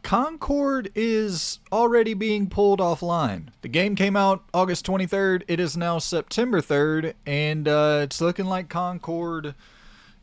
Concord is already being pulled offline. The game came out August 23rd. It is now September 3rd, and it's looking like Concord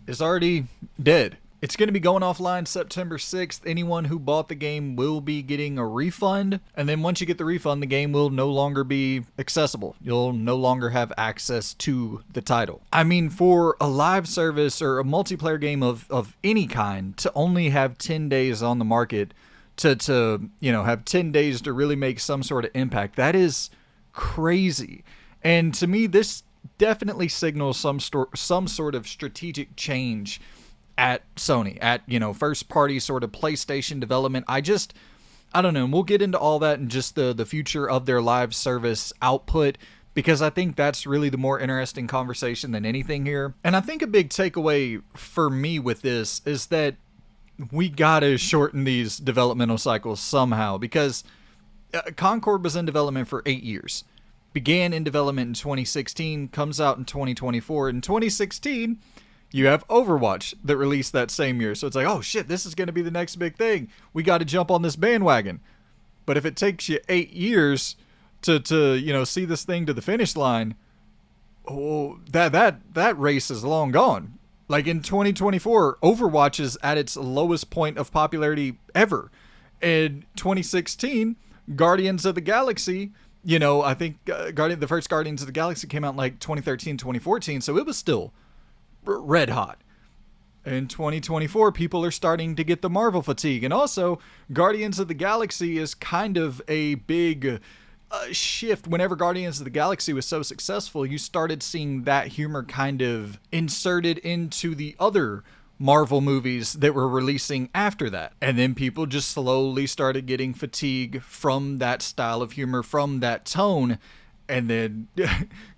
is already dead. It's going to be going offline September 6th. Anyone who bought the game will be getting a refund. And then once you get the refund, the game will no longer be accessible. You'll no longer have access to the title. I mean, for a live service or a multiplayer game of any kind to only have 10 days on the market to have 10 days to really make some sort of impact, that is crazy. And to me, this definitely signals some sort of strategic change at Sony, at, first party sort of PlayStation development. I don't know. And we'll get into all that and just the future of their live service output, because I think that's really the more interesting conversation than anything here. And I think a big takeaway for me with this is that we gotta shorten these developmental cycles somehow, because Concord was in development for 8 years. Began in development in 2016, comes out in 2024. In 2016, you have Overwatch that released that same year. So it's like, oh shit, this is going to be the next big thing. We got to jump on this bandwagon. But if it takes you 8 years to see this thing to the finish line, oh, that race is long gone. Like in 2024, Overwatch is at its lowest point of popularity ever. In 2016, Guardians of the Galaxy, I think the first Guardians of the Galaxy came out in like 2013, 2014. So it was still red hot. In 2024, people are starting to get the Marvel fatigue. And also, Guardians of the Galaxy is kind of a big shift. Whenever Guardians of the Galaxy was so successful, you started seeing that humor kind of inserted into the other Marvel movies that were releasing after that. And then people just slowly started getting fatigue from that style of humor, from that tone. And then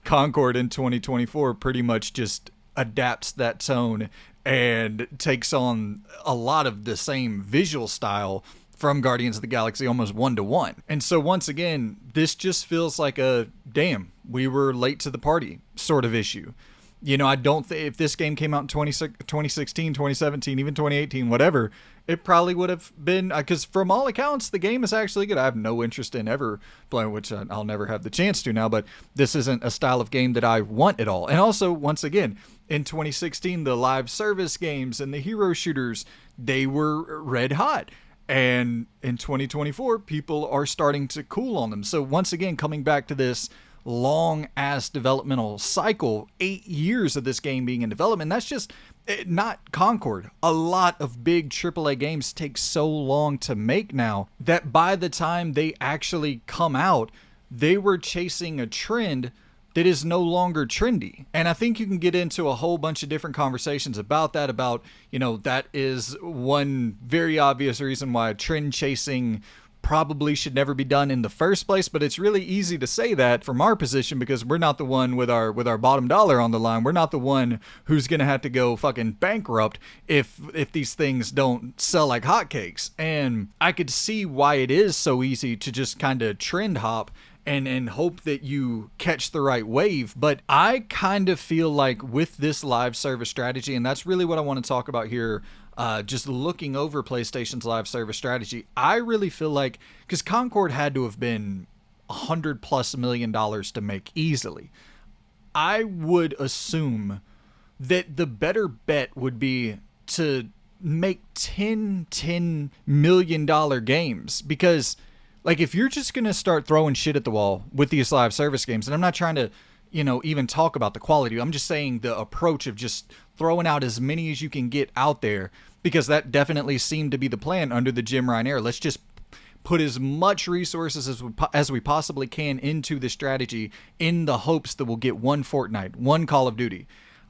Concord in 2024 pretty much just adapts that tone and takes on a lot of the same visual style from Guardians of the Galaxy, almost 1-to-1. And so once again, this just feels like a damn, we were late to the party sort of issue. I don't think if this game came out in 2016, 2017, even 2018, whatever, it probably would have been, because from all accounts, the game is actually good. I have no interest in ever playing, which I'll never have the chance to now, but this isn't a style of game that I want at all. And also, once again, in 2016, the live service games and the hero shooters, they were red hot. And in 2024, people are starting to cool on them. So once again, coming back to this long ass developmental cycle, 8 years of this game being in development, that's just not Concord. A lot of big AAA games take so long to make now that by the time they actually come out, they were chasing a trend that is no longer trendy. And I think you can get into a whole bunch of different conversations about that, that is one very obvious reason why trend chasing probably should never be done in the first place. But it's really easy to say that from our position, because we're not the one with our bottom dollar on the line. We're not the one who's gonna have to go fucking bankrupt if these things don't sell like hotcakes. And I could see why it is so easy to just kind of trend hop and hope that you catch the right wave. But I kind of feel like with this live service strategy, and that's really what I want to talk about here, just looking over PlayStation's live service strategy, I really feel like, because Concord had to have been $100+ million to make easily, I would assume that the better bet would be to make $10 million games, because like, if you're just going to start throwing shit at the wall with these live service games, and I'm not trying to, even talk about the quality, I'm just saying the approach of just throwing out as many as you can get out there, because that definitely seemed to be the plan under the Jim Ryan era. Let's just put as much resources as we possibly can into the strategy in the hopes that we'll get one Fortnite, one Call of Duty.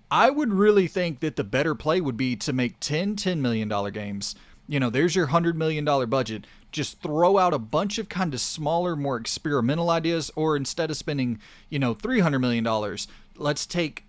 I would really think that the better play would be to make $10 million games. There's your $100 million budget. Just throw out a bunch of kind of smaller, more experimental ideas, or instead of spending, $300 million, let's take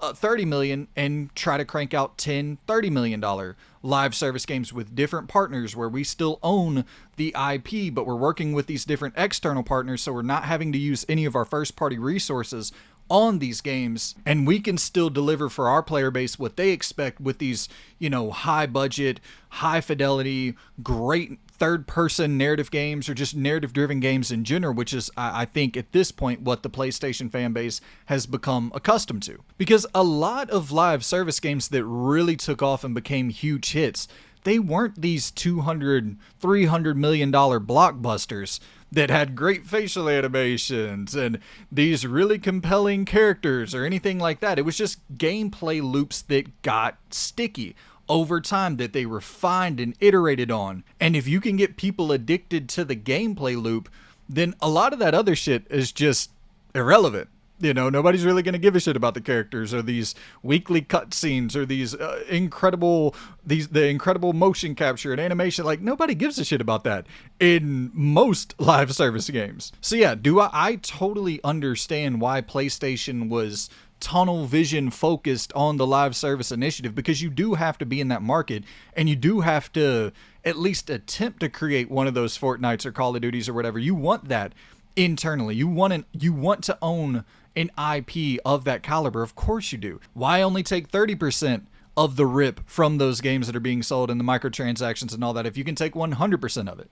$30 million and try to crank out $30 million live service games with different partners where we still own the IP, but we're working with these different external partners, so we're not having to use any of our first party resources on these games, and we can still deliver for our player base what they expect with these, high budget, high fidelity, great third person narrative games, or just narrative driven games in general, which is, I think, at this point, what the PlayStation fan base has become accustomed to. Because a lot of live service games that really took off and became huge hits, they weren't these $200, $300 million blockbusters that had great facial animations and these really compelling characters or anything like that. It was just gameplay loops that got sticky over time, that they refined and iterated on. And if you can get people addicted to the gameplay loop, then a lot of that other shit is just irrelevant. Nobody's really going to give a shit about the characters or these weekly cutscenes or these the incredible motion capture and animation. Like, nobody gives a shit about that in most live service games. So yeah, I totally understand why PlayStation was tunnel vision focused on the live service initiative, because you do have to be in that market, and you do have to at least attempt to create one of those Fortnites or Call of Duties or whatever. You want that internally. You want to own an IP of that caliber. Of course you do. Why only take 30% of the rip from those games that are being sold and the microtransactions and all that if you can take 100% of it?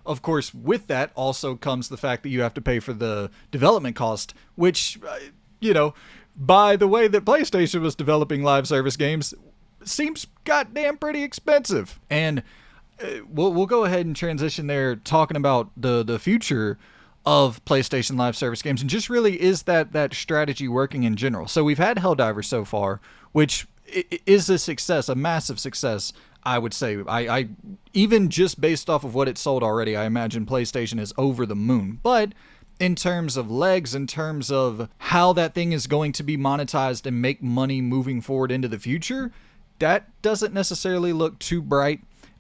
Of course, with that also comes the fact that you have to pay for the development cost, which, by the way that PlayStation was developing live service games, seems goddamn pretty expensive. And we'll go ahead and transition there, talking about the future of PlayStation live service games, and just really, is that strategy working in general? So we've had Helldivers so far, which is a success, a massive success, I would say. I even just based off of what it sold already, I imagine PlayStation is over the moon. But in terms of legs, in terms of how that thing is going to be monetized and make money moving forward into the future, that doesn't necessarily look too bright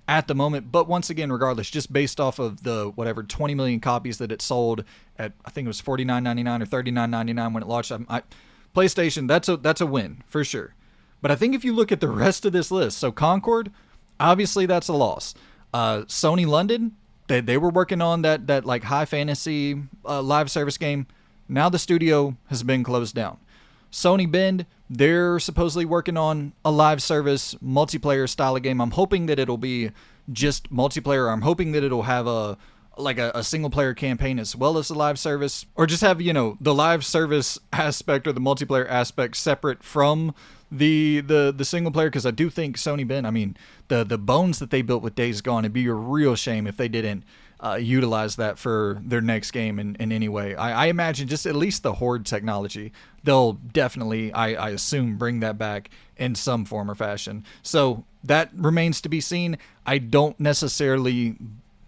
at the moment. But once again, regardless, just based off of the 20 million copies that it sold at, I think it was $49.99 or $39.99 when it launched, PlayStation, that's a win for sure. But I think if you look at the rest of this list, so Concord, obviously that's a loss. Sony London, they were working on that like high fantasy live service game. Now the studio has been closed down. Sony Bend, they're supposedly working on a live service multiplayer style of game. I'm hoping that it'll be just multiplayer. I'm hoping that it'll have a single player campaign as well as the live service, or just have, the live service aspect or the multiplayer aspect separate from the single player. Because I do think Sony Bend, I mean, the bones that they built with Days Gone, it'd be a real shame if they didn't utilize that for their next game in any way. I imagine just at least the Horde technology, they'll definitely, I assume, bring that back in some form or fashion. So that remains to be seen. I don't necessarily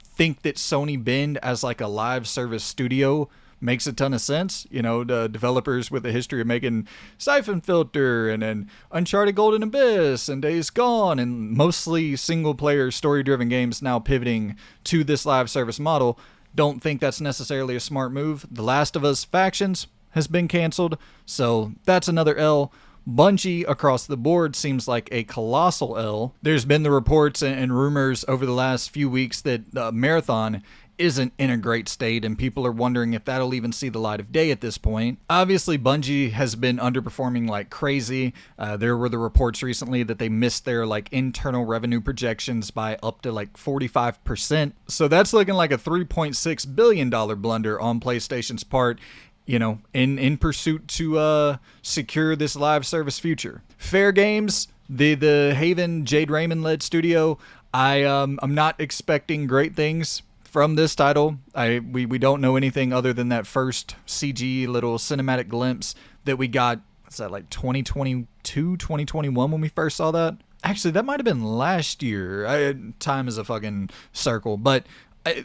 think that Sony Bend as like a live service studio makes a ton of sense. The developers with a history of making Siphon Filter and Uncharted Golden Abyss and Days Gone and mostly single player story driven games, now pivoting to this live service model, don't think that's necessarily a smart move. The Last of Us Factions has been canceled, so that's another L. Bungie across the board seems like a colossal L. There's been the reports and rumors over the last few weeks that Marathon isn't in a great state, and people are wondering if that'll even see the light of day at this point. Obviously, Bungie has been underperforming like crazy. There were the reports recently that they missed their internal revenue projections by up to 45%. So that's looking like a $3.6 billion blunder on PlayStation's part, in pursuit to secure this live service future. Fair Games, the Haven Jade Raymond led studio, I'm not expecting great things from this title. We don't know anything other than that first CG little cinematic glimpse that we got. What's that, 2022, 2021 when we first saw that? Actually, that might have been last year. Time is a fucking circle. But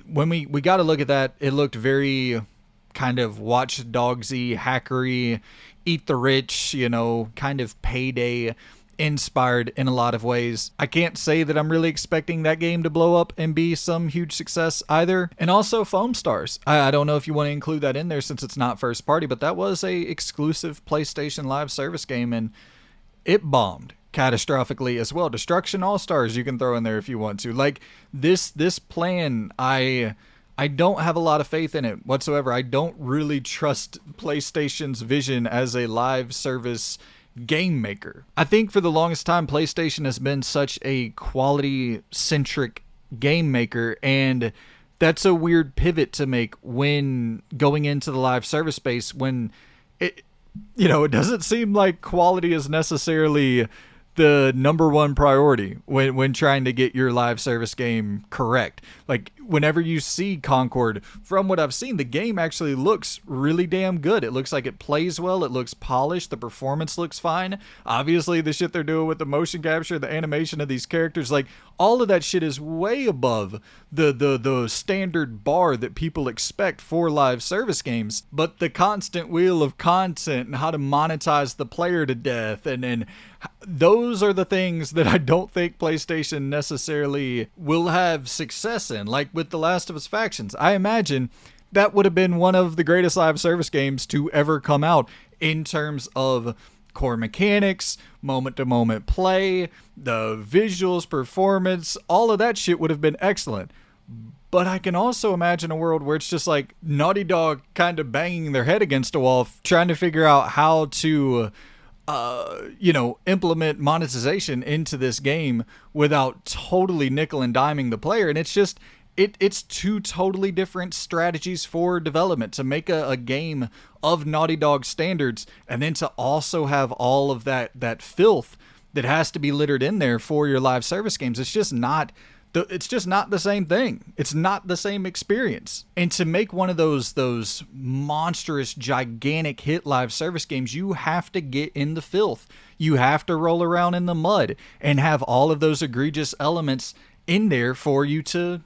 when we got to look at that, it looked very kind of Watch Dogsy, hackery, eat the rich, kind of Payday inspired in a lot of ways. I can't say that I'm really expecting that game to blow up and be some huge success either. And also Foam Stars. I don't know if you want to include that in there since it's not first party, but that was a exclusive PlayStation live service game and it bombed catastrophically as well. Destruction All Stars you can throw in there if you want to. This plan, I don't have a lot of faith in it whatsoever. I don't really trust PlayStation's vision as a live service game maker. I think for the longest time, PlayStation has been such a quality centric game maker, and that's a weird pivot to make when going into the live service space when it it doesn't seem like quality is necessarily the number one priority when trying to get your live service game correct. Like, whenever you see Concord, from what I've seen, the game actually looks really damn good. It looks like it plays well. It looks polished. The performance looks fine. Obviously, the shit they're doing with the motion capture, the animation of these characters, like, all of that shit is way above the standard bar that people expect for live service games. But the constant wheel of content and how to monetize the player to death, and those are the things that I don't think PlayStation necessarily will have success in. Like with The Last of Us Factions, I imagine that would have been one of the greatest live service games to ever come out in terms of core mechanics, moment-to-moment play, the visuals, performance, all of that shit would have been excellent. But I can also imagine a world where it's just like Naughty Dog kind of banging their head against a wall, trying to figure out how to implement monetization into this game without totally nickel and diming the player. And it's just, it's two totally different strategies for development to make a game of Naughty Dog standards, and then to also have all of that filth that has to be littered in there for your live service games. It's just not the same thing. It's not the same experience. And to make one of those monstrous, gigantic hit live service games, you have to get in the filth. You have to roll around in the mud and have all of those egregious elements in there for you to,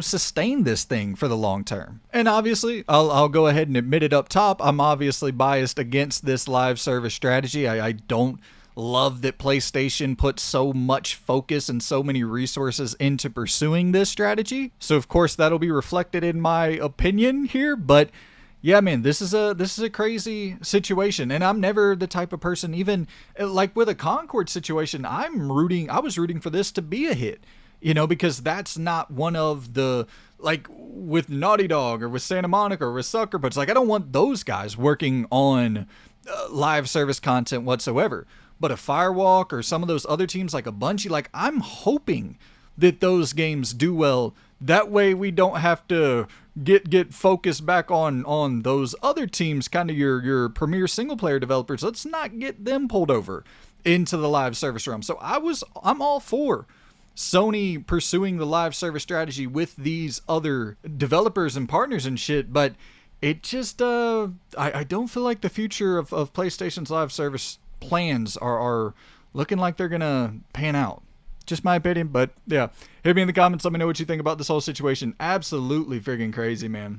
sustain this thing for the long term. And obviously, I'll go ahead and admit it up top, I'm obviously biased against this live service strategy. I don't love that PlayStation put so much focus and so many resources into pursuing this strategy. So of course that'll be reflected in my opinion here, but yeah, man, this is a crazy situation, and I'm never the type of person, even like with a Concord situation, I was rooting for this to be a hit, because that's not one of the, like with Naughty Dog or with Santa Monica or with Sucker Punch, like I don't want those guys working on live service content whatsoever. But a Firewalk or some of those other teams like a Bungie, like I'm hoping that those games do well. That way we don't have to get focused back on those other teams, kind of your premier single player developers. Let's not get them pulled over into the live service realm. So I'm all for Sony pursuing the live service strategy with these other developers and partners and shit, but it just I don't feel like the future of PlayStation's live service plans are looking like they're gonna pan out. Just my opinion, but yeah, hit me in the comments, let me know what you think about this whole situation. Absolutely friggin' crazy, man.